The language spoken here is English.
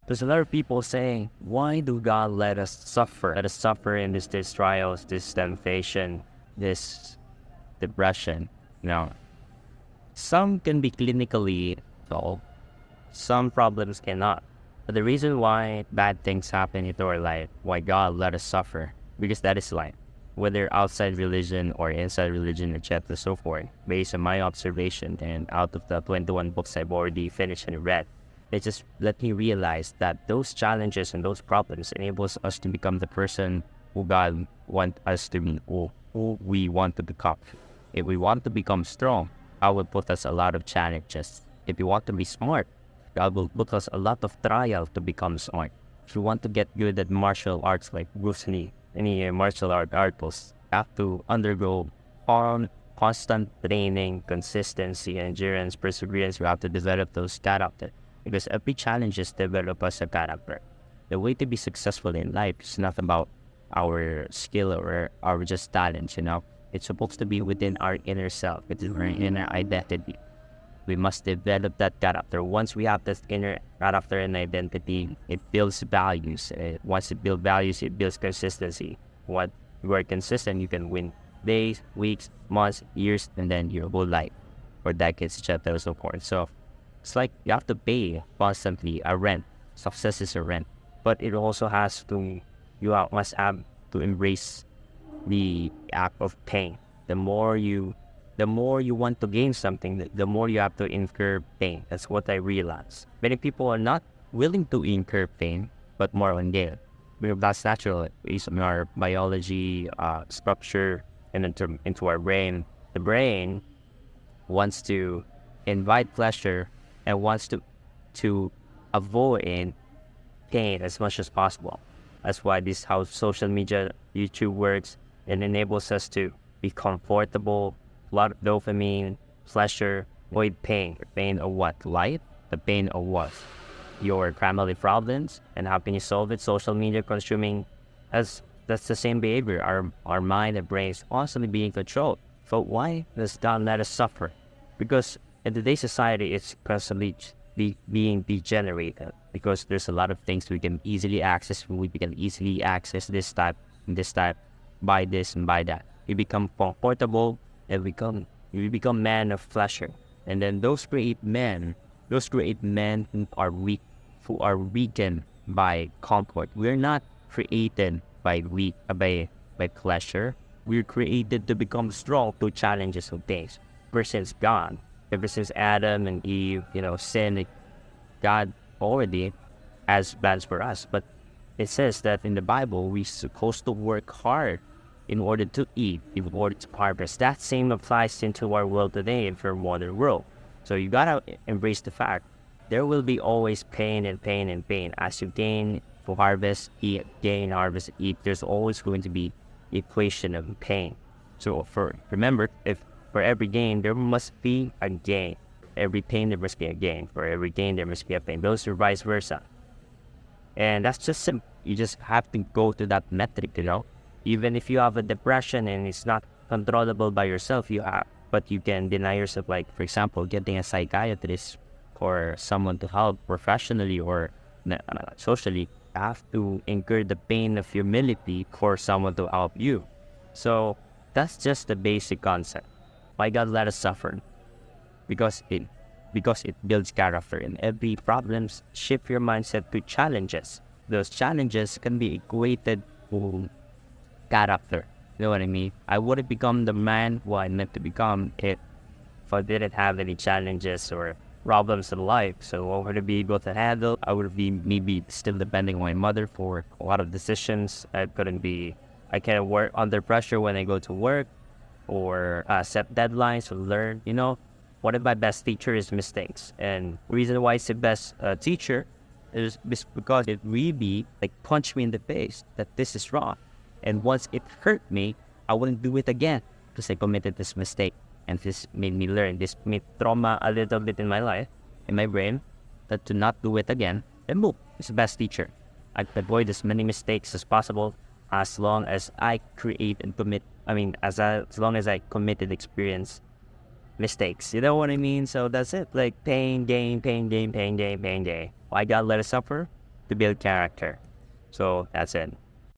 There's a lot of people saying, why do God let us suffer? Let us suffer in this trials, this temptation, this depression. You know, some can be clinically solved, some problems cannot. But the reason why bad things happen into our life, why God let us suffer, because that is life. Whether outside religion or inside religion, etc., so forth, based on my observation and out of the 21 books I've already finished and read, it just let me realize that those challenges and those problems enables us to become the person who God want us to be, or who we want to become. If we want to become strong, God will put us a lot of challenges. If we want to be smart, God will put us a lot of trial to become smart. If you want to get good at martial arts like Bruce Lee, any martial artists have to undergo constant training, consistency, endurance, perseverance. You have to develop those character because every challenge is develop us a character. The way to be successful in life is not about our skill or our just talents. It's supposed to be within our inner self, within our inner identity. We must develop that character. Once we have this inner character and identity, it builds values. Once it builds values, it builds consistency. What you are consistent, you can win days, weeks, months, years, and then your whole life, or decades, etc., and so forth. So it's like you have to pay constantly a rent. Success is a rent, but it also has to. Must have to embrace the act of pain. The more you want to gain something, the more you have to incur pain. That's what I realized. Many people are not willing to incur pain, but more on gain. Because that's natural. Based on our biology, structure, and into our brain. The brain wants to invite pleasure and wants to avoid pain as much as possible. That's why this how social media, YouTube works. It enables us to be comfortable, a lot of dopamine, pleasure, avoid pain. Pain of what? Life? The pain of what? Your family problems. And how can you solve it? Social media consuming, that's the same behavior. Our mind and brain is constantly being controlled. So why does God let us suffer? Because in today's society, it's constantly being degenerated. Because there's a lot of things we can easily access. We can easily access this type, buy this and buy that. We become comfortable and we become men of pleasure. And then those create men who are weak, who are weakened by comfort. We're not created by pleasure. We're created to become strong through challenges of things. Ever since God, ever since Adam and Eve, sin, God already has plans for us. But it says that in the Bible, we're supposed to work hard in order to eat, in order to harvest. That same applies into our world today, in our modern world. So you gotta embrace the fact there will be always pain and pain and pain. As you gain to harvest, eat, gain, harvest, eat, there's always going to be equation of pain. So remember, if for every gain there must be a gain. Every pain there must be a gain. For every gain there must be a pain. Those are vice versa. And that's just simple. You just have to go to that metric, Even if you have a depression and it's not controllable by yourself, but you can deny yourself, like, for example, getting a psychiatrist or someone to help professionally or socially. You have to incur the pain of humility for someone to help you. So that's just the basic concept. Why God let us suffer? Because it builds character, and every problems shift your mindset to challenges. Those challenges can be equated to character. You know what I mean? I wouldn't become the man who I meant to become if I didn't have any challenges or problems in life. So I would be able to handle. I would be maybe still depending on my mother for a lot of decisions. I can't work under pressure when I go to work or set deadlines or learn. One of my best teacher is mistakes. And reason why it's the best teacher is because it really punched me in the face that this is wrong. And once it hurt me, I wouldn't do it again because I committed this mistake. And this made me learn. This made trauma a little bit in my life, in my brain, that to not do it again. And boom, it's the best teacher. I avoid as many mistakes as possible as long as I create and commit. As long as I committed experience mistakes. You know what I mean? So that's it. Like pain, gain, pain, gain, pain, gain, pain, gain. Why God let us suffer? to build character. So that's it.